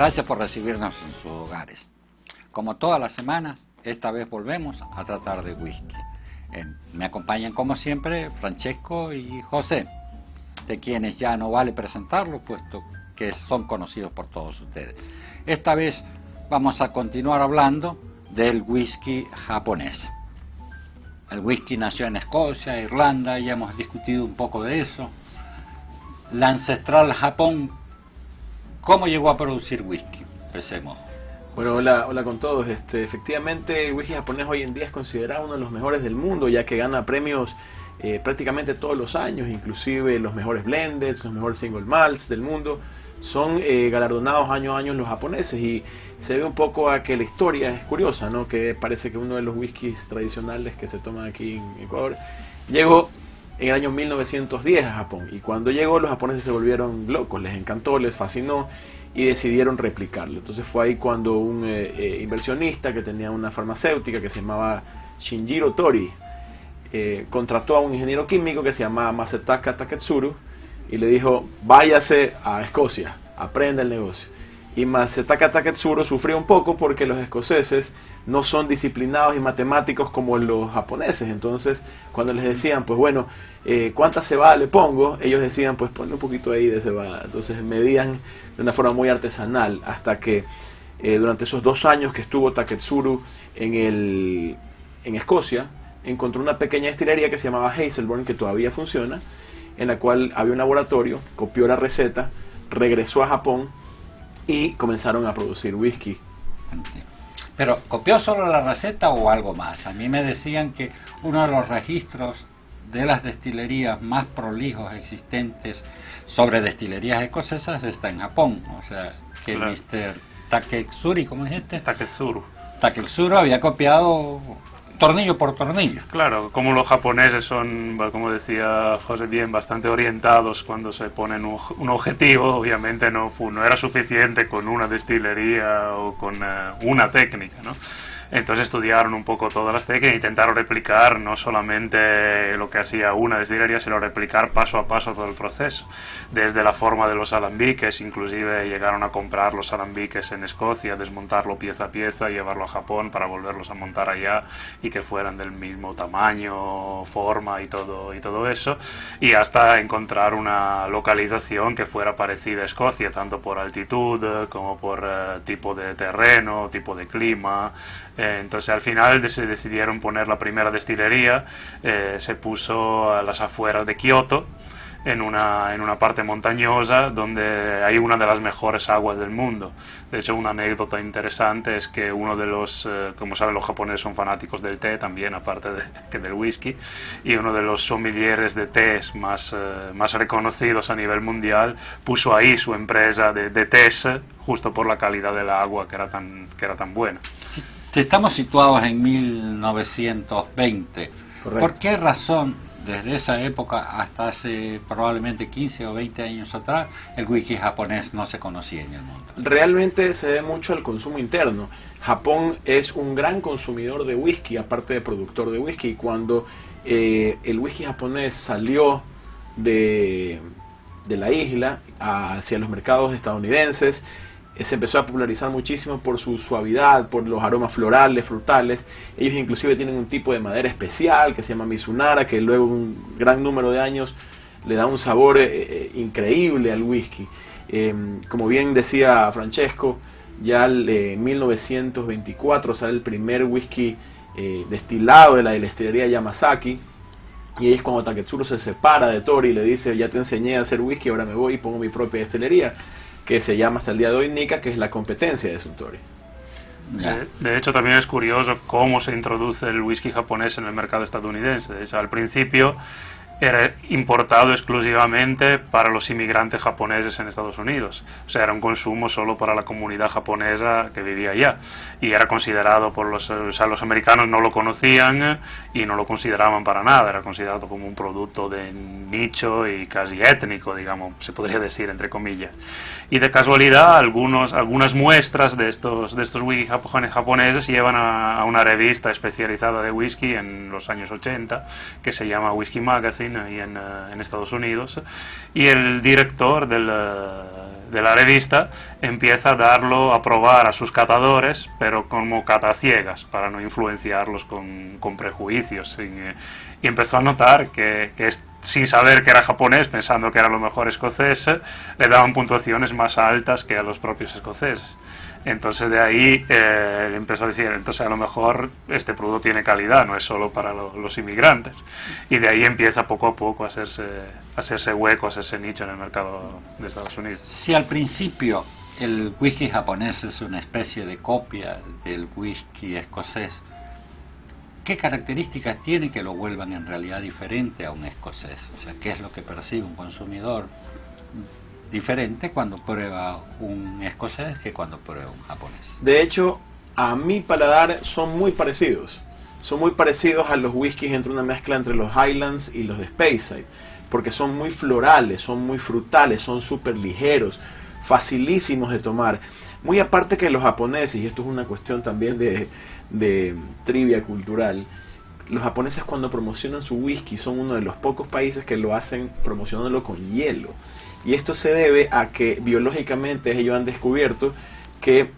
Gracias por recibirnos en sus hogares. Como todas las semanas, esta vez volvemos a tratar de whisky. Me acompañan como siempre Francesco y José, de quienes ya no vale presentarlos, puesto que son conocidos por todos ustedes. Esta vez vamos a continuar hablando del whisky japonés. El whisky nació en Escocia, Irlanda, ya hemos discutido un poco de eso. La ancestral Japón, ¿cómo llegó a producir whisky? Empecemos. Bueno, hola con todos. Efectivamente, el whisky japonés hoy en día es considerado uno de los mejores del mundo, ya que gana premios prácticamente todos los años, inclusive los mejores blendeds, los mejores single malts del mundo. Son galardonados año a año los japoneses, y se ve un poco a que la historia es curiosa, ¿no? Que parece que uno de los whiskies tradicionales que se toman aquí en Ecuador llegó en el año 1910 a Japón, y cuando llegó los japoneses se volvieron locos, les encantó, les fascinó y decidieron replicarlo. Entonces fue ahí cuando un inversionista que tenía una farmacéutica que se llamaba Shinjiro Tori contrató a un ingeniero químico que se llamaba Masetaka Taketsuru y le dijo: váyase a Escocia, aprenda el negocio. Y Masetaka Taketsuru sufrió un poco porque los escoceses no son disciplinados y matemáticos como los japoneses. Entonces cuando les decían, pues bueno, ¿cuánta cebada le pongo?, ellos decían, pues ponle un poquito ahí de cebada. Entonces medían de una forma muy artesanal, hasta que durante esos 2 años que estuvo Taketsuru en Escocia, encontró una pequeña destilería que se llamaba Hazelburn, que todavía funciona, en la cual había un laboratorio, copió la receta, regresó a Japón y comenzaron a producir whisky. Pero, ¿copió solo la receta o algo más? A mí me decían que uno de los registros de las destilerías más prolijos existentes sobre destilerías escocesas está en Japón. O sea, que claro. Mr. Taketsuru, ¿cómo dijiste? Taketsuru había copiado tornillo por tornillo. Claro, como los japoneses son, como decía José bien, bastante orientados cuando se ponen un objetivo, obviamente no era suficiente con una destilería o con una técnica, ¿no? Entonces estudiaron un poco todas las técnicas e intentaron replicar no solamente lo que hacía una destilería, sino replicar paso a paso todo el proceso. Desde la forma de los alambiques, inclusive llegaron a comprar los alambiques en Escocia, desmontarlo pieza a pieza, llevarlo a Japón para volverlos a montar allá y que fueran del mismo tamaño, forma y todo eso, y hasta encontrar una localización que fuera parecida a Escocia, tanto por altitud como por tipo de terreno, tipo de clima. Entonces al final se decidieron poner la primera destilería, se puso a las afueras de Kioto, en una parte montañosa donde hay una de las mejores aguas del mundo. De hecho, una anécdota interesante es que uno de los, como saben, los japoneses son fanáticos del té también, aparte que del whisky, y uno de los sommeliers de tés más reconocidos a nivel mundial puso ahí su empresa de tés, justo por la calidad del agua que era tan buena. Si estamos situados en 1920, correcto, ¿por qué razón desde esa época hasta hace probablemente 15 o 20 años atrás el whisky japonés no se conocía en el mundo? Realmente se debe mucho al consumo interno. Japón es un gran consumidor de whisky, aparte de productor de whisky. Cuando el whisky japonés salió de la isla hacia los mercados estadounidenses, se empezó a popularizar muchísimo por su suavidad, por los aromas florales, frutales. Ellos inclusive tienen un tipo de madera especial que se llama Mizunara, que luego un gran número de años le da un sabor increíble al whisky. Como bien decía Francesco, ya en 1924 sale el primer whisky destilado de la destilería Yamazaki, y ahí es cuando Taketsuru se separa de Tori y le dice: ya te enseñé a hacer whisky, ahora me voy y pongo mi propia destilería, que se llama hasta el día de hoy Nikka, que es la competencia de Suntory. De hecho, también es curioso cómo se introduce el whisky japonés en el mercado estadounidense. De hecho, al principio era importado exclusivamente para los inmigrantes japoneses en Estados Unidos. O sea, era un consumo solo para la comunidad japonesa que vivía allá. Y era considerado por los americanos no lo conocían y no lo consideraban para nada. Era considerado como un producto de nicho y casi étnico, digamos, se podría decir, entre comillas. Y de casualidad, algunas muestras de estos whisky japoneses llevan a una revista especializada de whisky en los años 80, que se llama Whisky Magazine, ahí en Estados Unidos, y el director de la revista, empieza a darlo a probar a sus catadores, pero como catas ciegas, para no influenciarlos con prejuicios. Y empezó a notar que sin saber que era japonés, pensando que era lo mejor escocés, le daban puntuaciones más altas que a los propios escoceses. Entonces de ahí empezó a decir, entonces a lo mejor este producto tiene calidad, no es solo para los inmigrantes. Y de ahí empieza poco a poco a hacerse hueco, a hacerse nicho en el mercado de Estados Unidos. Si al principio el whisky japonés es una especie de copia del whisky escocés, ¿qué características tiene que lo vuelvan en realidad diferente a un escocés? O sea, ¿qué es lo que percibe un consumidor diferente cuando prueba un escocés que cuando prueba un japonés? De hecho, a mi paladar son muy parecidos. Son muy parecidos a los whiskies, entre una mezcla entre los Highlands y los de Speyside, porque son muy florales, son muy frutales, son súper ligeros, facilísimos de tomar. Muy aparte que los japoneses, y esto es una cuestión también de trivia cultural, los japoneses cuando promocionan su whisky son uno de los pocos países que lo hacen promocionándolo con hielo. Y esto se debe a que biológicamente ellos han descubierto que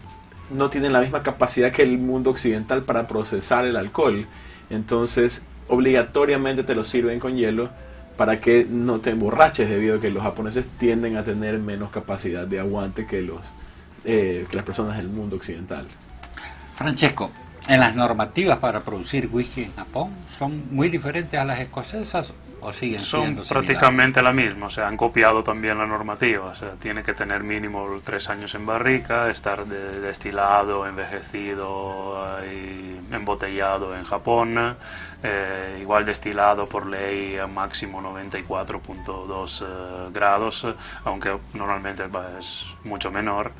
no tienen la misma capacidad que el mundo occidental para procesar el alcohol. Entonces, obligatoriamente te lo sirven con hielo para que no te emborraches, debido a que los japoneses tienden a tener menos capacidad de aguante que las personas del mundo occidental. Francesco, ¿en las normativas para producir whisky en Japón son muy diferentes a las escocesas o siguen siendo similares? Son prácticamente la misma, o sea, han copiado también la normativa, o sea, tiene que tener mínimo 3 años en barrica, estar destilado, envejecido y embotellado en Japón, igual destilado por ley a máximo 94.2 grados, aunque normalmente es mucho menor.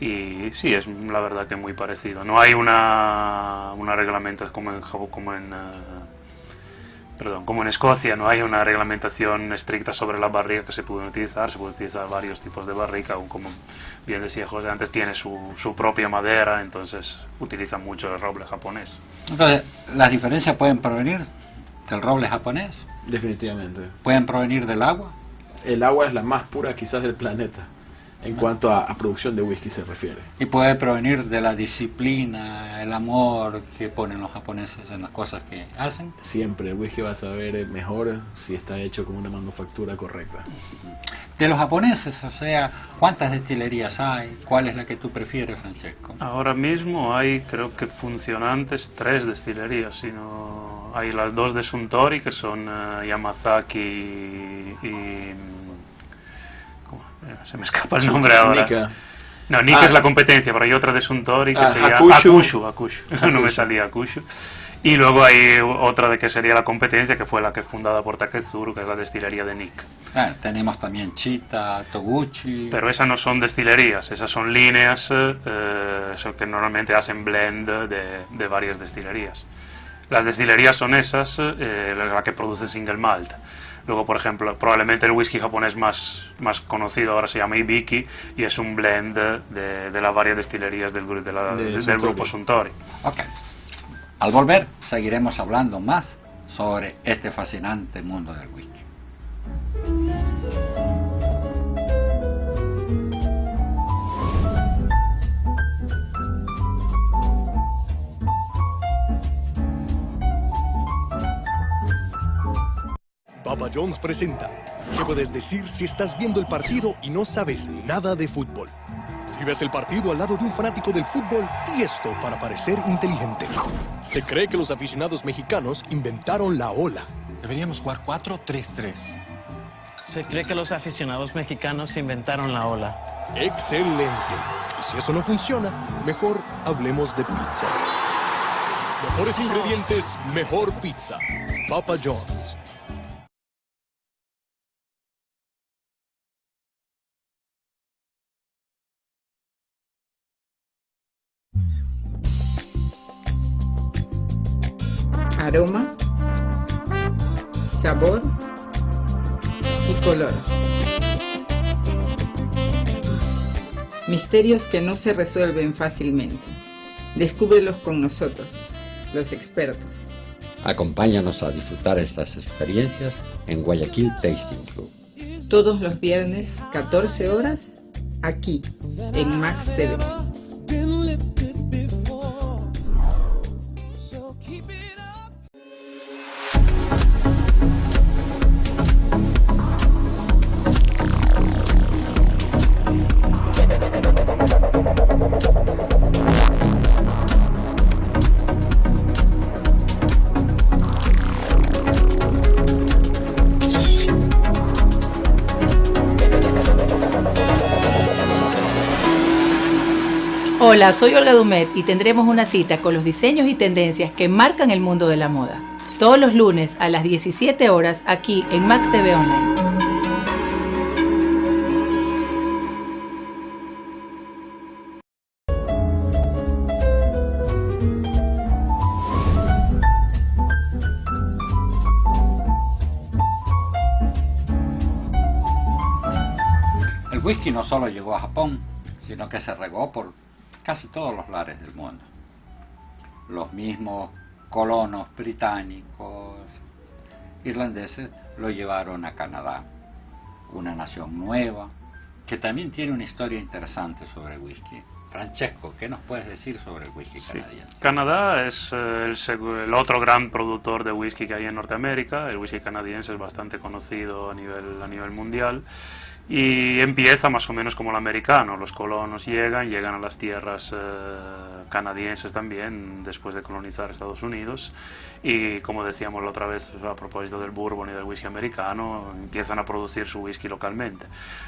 Y sí, es la verdad que muy parecido. No hay una reglamentación como en Escocia, no hay una reglamentación estricta sobre la barrica que se puede utilizar varios tipos de barrica, aún como bien decía José, antes tiene su propia madera, entonces utilizan mucho el roble japonés. Entonces, ¿las diferencias pueden provenir del roble japonés? Definitivamente. ¿Pueden provenir del agua? El agua es la más pura quizás del planeta, en cuanto a producción de whisky se refiere. Y puede provenir de la disciplina, el amor que ponen los japoneses en las cosas que hacen. Siempre el whisky va a saber mejor si está hecho con una manufactura correcta. De los japoneses, o sea, ¿cuántas destilerías hay? ¿Cuál es la que tú prefieres, Francesco? Ahora mismo hay, creo que funcionantes, 3 destilerías, sino hay las 2 de Suntory, que son Yamazaki y se me escapa el nombre ahora. Nikka. No, Nikka es la competencia, pero hay otra de Suntory que se llama Hakushu. No me salía Hakushu. Y luego hay otra que sería la competencia, que fue la que es fundada por Taketsuru, que es la destilería de Nikka. Tenemos también Chita, Toguchi. Pero esas no son destilerías, esas son líneas que normalmente hacen blend de varias destilerías. Las destilerías son esas, las que producen single malt. Luego, por ejemplo, probablemente el whisky japonés más conocido ahora se llama Hibiki, y es un blend de las varias destilerías del grupo Suntory. Ok. Al volver, seguiremos hablando más sobre este fascinante mundo del whisky. Papa John's presenta. ¿Qué puedes decir si estás viendo el partido y no sabes nada de fútbol? Si ves el partido al lado de un fanático del fútbol, di esto para parecer inteligente. Se cree que los aficionados mexicanos inventaron la ola. Deberíamos jugar 4-3-3. Se cree que los aficionados mexicanos inventaron la ola. ¡Excelente! Y si eso no funciona, mejor hablemos de pizza. Mejores ingredientes, mejor pizza. Papa John's. Aroma, sabor y color. Misterios que no se resuelven fácilmente. Descúbrelos con nosotros, los expertos. Acompáñanos a disfrutar estas experiencias en Guayaquil Tasting Club. Todos los viernes, 14 horas, aquí, en Max TV. Hola, soy Olga Dumet y tendremos una cita con los diseños y tendencias que marcan el mundo de la moda. Todos los lunes a las 17 horas aquí en Max TV Online. El whisky no solo llegó a Japón, sino que se regó por casi todos los lares del mundo. Los mismos colonos británicos, irlandeses, lo llevaron a Canadá, una nación nueva, que también tiene una historia interesante sobre el whisky. Francesco, ¿qué nos puedes decir sobre el whisky canadiense? Canadá es el otro gran productor de whisky que hay en Norteamérica. El whisky canadiense es bastante conocido a nivel mundial. Y empieza más o menos como el americano, los colonos llegan a las tierras canadienses también, después de colonizar Estados Unidos, y como decíamos la otra vez a propósito del bourbon y del whisky americano, empiezan a producir su whisky localmente.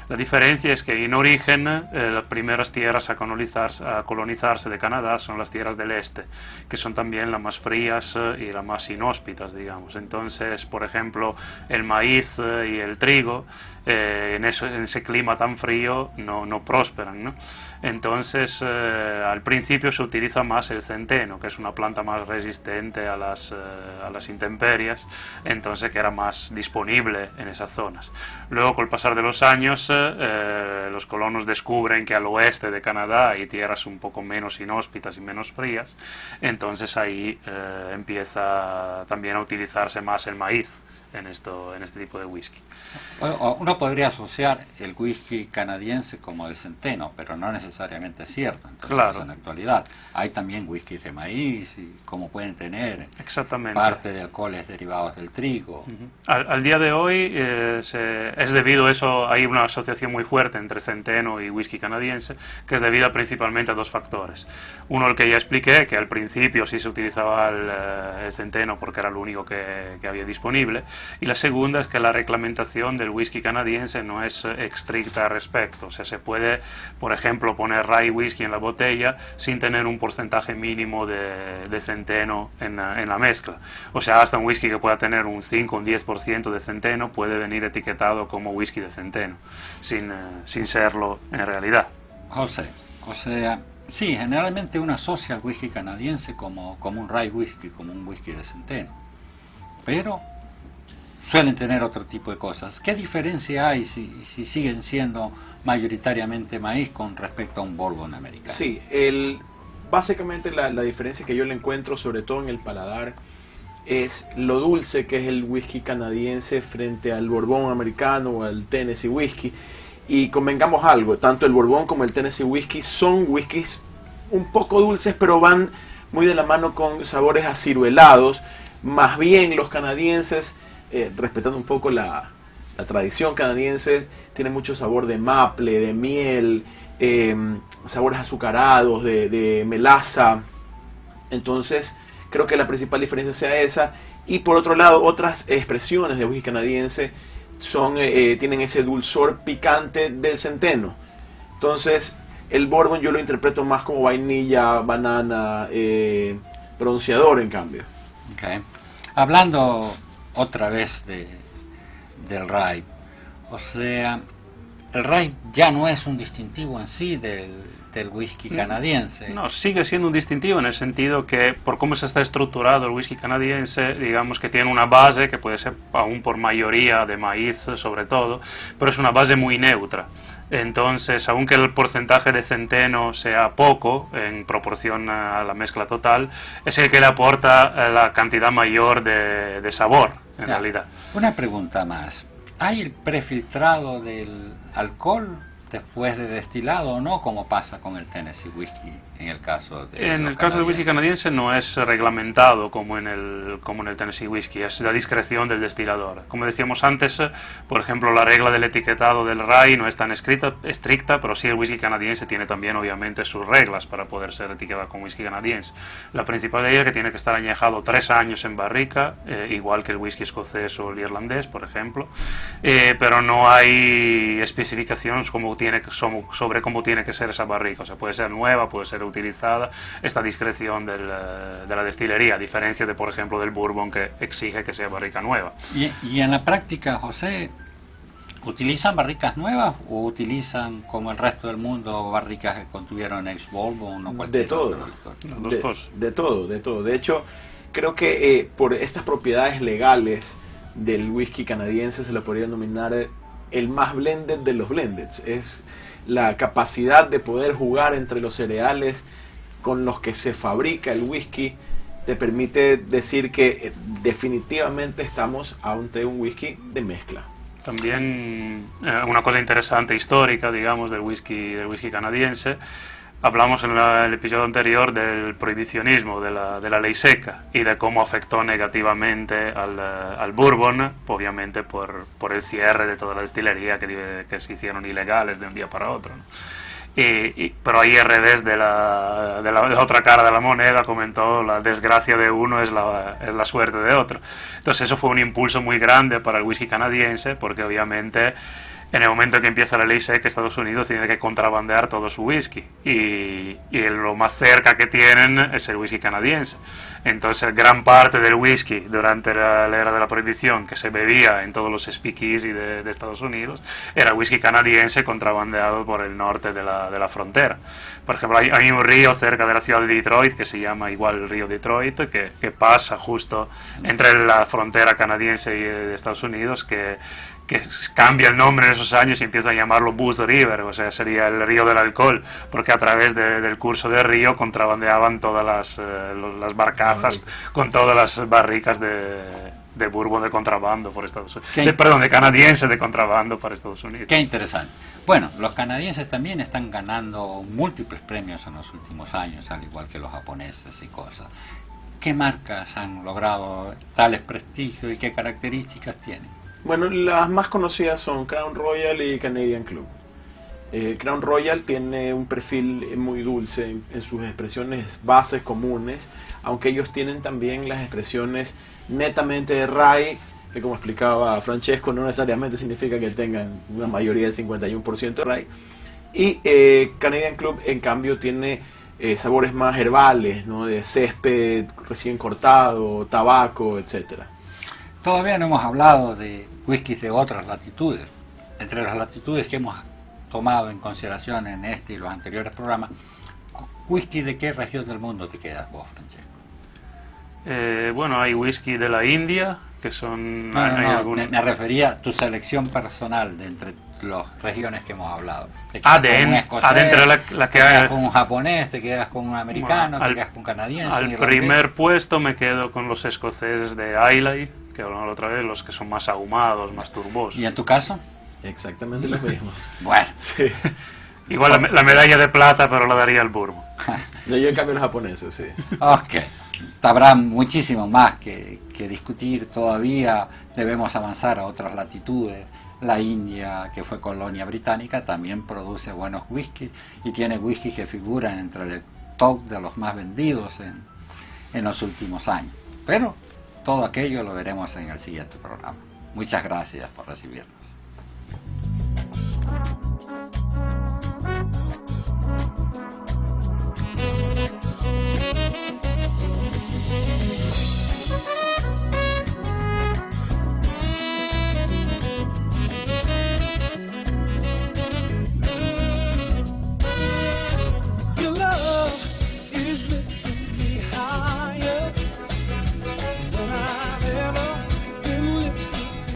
La diferencia es que en origen las primeras tierras a colonizarse de Canadá son las tierras del este, que son también las más frías y las más inhóspitas, digamos. Entonces, por ejemplo, el maíz y el trigo, en ese clima tan frío no prosperan, ¿no? Entonces al principio se utiliza más el centeno, que es una planta más resistente a las intemperies, entonces que era más disponible en esas zonas. Luego, con el pasar de los años, los colonos descubren que al oeste de Canadá hay tierras un poco menos inhóspitas y menos frías, entonces ahí empieza también a utilizarse más el maíz en este tipo de whisky. Uno podría asociar el whisky canadiense como de centeno, pero no necesariamente es cierto. Entonces, claro, en la actualidad hay también whisky de maíz, y como pueden tener exactamente parte de alcoholes derivados del trigo. Al día de hoy es debido a eso, hay una asociación muy fuerte entre centeno y whisky canadiense, que es debida principalmente a dos factores. Uno, el que ya expliqué, que al principio sí se utilizaba el centeno porque era lo único que había disponible, y la segunda es que la reglamentación del whisky canadiense no es estricta al respecto. O sea, se puede, por ejemplo, poner rye whisky en la botella sin tener un porcentaje mínimo de centeno en la mezcla. O sea, hasta un whisky que pueda tener un 5 o un 10% de centeno puede venir etiquetado como whisky de centeno, sin serlo en realidad. José, o sea, sí, generalmente uno asocia al whisky canadiense como un rye whisky, como un whisky de centeno, pero suelen tener otro tipo de cosas. ¿Qué diferencia hay si siguen siendo mayoritariamente maíz con respecto a un bourbon americano? Sí, básicamente la diferencia que yo le encuentro, sobre todo en el paladar, es lo dulce que es el whisky canadiense frente al bourbon americano o al Tennessee whisky. Y convengamos algo, tanto el bourbon como el Tennessee whisky son whiskies un poco dulces, pero van muy de la mano con sabores aciruelados. Más bien los canadienses, respetando un poco la tradición canadiense, tiene mucho sabor de maple, de miel, sabores azucarados, de melaza. Entonces creo que la principal diferencia sea esa. Y por otro lado, otras expresiones de whisky canadiense tienen ese dulzor picante del centeno. Entonces el bourbon yo lo interpreto más como vainilla, banana, bronceador en cambio. Okay. Hablando otra vez del rye, o sea, el rye ya no es un distintivo en sí del whisky canadiense. No, sigue siendo un distintivo en el sentido que por cómo se está estructurado el whisky canadiense, digamos que tiene una base que puede ser aún por mayoría de maíz sobre todo, pero es una base muy neutra. Entonces, aunque el porcentaje de centeno sea poco en proporción a la mezcla total, es el que le aporta la cantidad mayor de sabor, en realidad. Una pregunta más. ¿Hay el prefiltrado del alcohol después de destilado o no, como pasa con el Tennessee Whiskey en el caso de En el caso del whisky canadiense no es reglamentado como en el Tennessee Whiskey, es la discreción del destilador. Como decíamos antes, por ejemplo, la regla del etiquetado del rye no es tan estricta, pero sí el whisky canadiense tiene también obviamente sus reglas para poder ser etiquetado como whisky canadiense. La principal de ellas es que tiene que estar añejado 3 años en barrica, igual que el whisky escocés o el irlandés, por ejemplo, pero no hay especificaciones sobre cómo tiene que ser esa barrica. O sea, puede ser nueva, puede ser utilizada, esta discreción de la destilería, a diferencia de, por ejemplo, del bourbon, que exige que sea barrica nueva. Y en la práctica, José, ¿utilizan barricas nuevas o utilizan, como el resto del mundo, barricas que contuvieron ex-bourbon o cualquier De todo, otro? de todo. De hecho, creo que por estas propiedades legales del whisky canadiense se le podría denominar el más blended de los blendeds. Es la capacidad de poder jugar entre los cereales con los que se fabrica el whisky. Te permite decir que definitivamente estamos ante un whisky de mezcla. También una cosa interesante histórica, digamos, del whisky canadiense. Hablamos en el episodio anterior del prohibicionismo, de la ley seca, y de cómo afectó negativamente al bourbon, obviamente por el cierre de toda la destilería que se hicieron ilegales de un día para otro, ¿no? Pero ahí, al revés de la otra cara de la moneda, comentó: la desgracia de uno es la suerte de otro. Entonces eso fue un impulso muy grande para el whisky canadiense, porque obviamente en el momento que empieza la ley seca, Estados Unidos tiene que contrabandear todo su whisky, y lo más cerca que tienen es el whisky canadiense. Entonces gran parte del whisky durante la era de la prohibición que se bebía en todos los speakeasy de Estados Unidos era whisky canadiense contrabandeado por el norte de la frontera. Por ejemplo, hay un río cerca de la ciudad de Detroit que se llama igual el río Detroit, que pasa justo entre la frontera canadiense y de Estados Unidos, que cambia el nombre en esos años y empieza a llamarlo Booze River, o sea, sería el río del alcohol, porque a través del curso del río contrabandeaban todas las barcazas con todas las barricas de bourbon de contrabando por Estados Unidos. De canadiense de contrabando para Estados Unidos. Qué interesante. Bueno, los canadienses también están ganando múltiples premios en los últimos años, al igual que los japoneses y cosas. ¿Qué marcas han logrado tales prestigios y qué características tienen? Bueno, las más conocidas son Crown Royal y Canadian Club. Crown Royal tiene un perfil muy dulce en sus expresiones bases comunes, aunque ellos tienen también las expresiones netamente de rye, que, como explicaba Francesco, no necesariamente significa que tengan una mayoría del 51% de rye. Y Canadian Club, en cambio, tiene sabores más herbales, ¿no? De césped recién cortado, tabaco, etcétera. Todavía no hemos hablado de whiskies de otras latitudes. Entre las latitudes que hemos tomado en consideración en este y los anteriores programas, ¿whisky de qué región del mundo te quedas vos, Francesco? Bueno, hay whisky de la India, que son... Me refería a tu selección personal de entre las regiones que hemos hablado. ¿Te quedas con un japonés, te quedas con un americano, te quedas con un canadiense? Al primer puesto me quedo con los escoceses de Islay, que hablamos la otra vez, los que son más ahumados, más turbosos. ¿Y en tu caso? Exactamente los mismos. Bueno. Sí. Igual la medalla de plata, pero la daría al bourbon. Yo en cambio los japoneses, sí. Ok. Habrá muchísimo más que discutir todavía. Debemos avanzar a otras latitudes. La India, que fue colonia británica, también produce buenos whiskies y tiene whiskies que figuran entre el top de los más vendidos en los últimos años. Pero todo aquello lo veremos en el siguiente programa. Muchas gracias por recibirnos.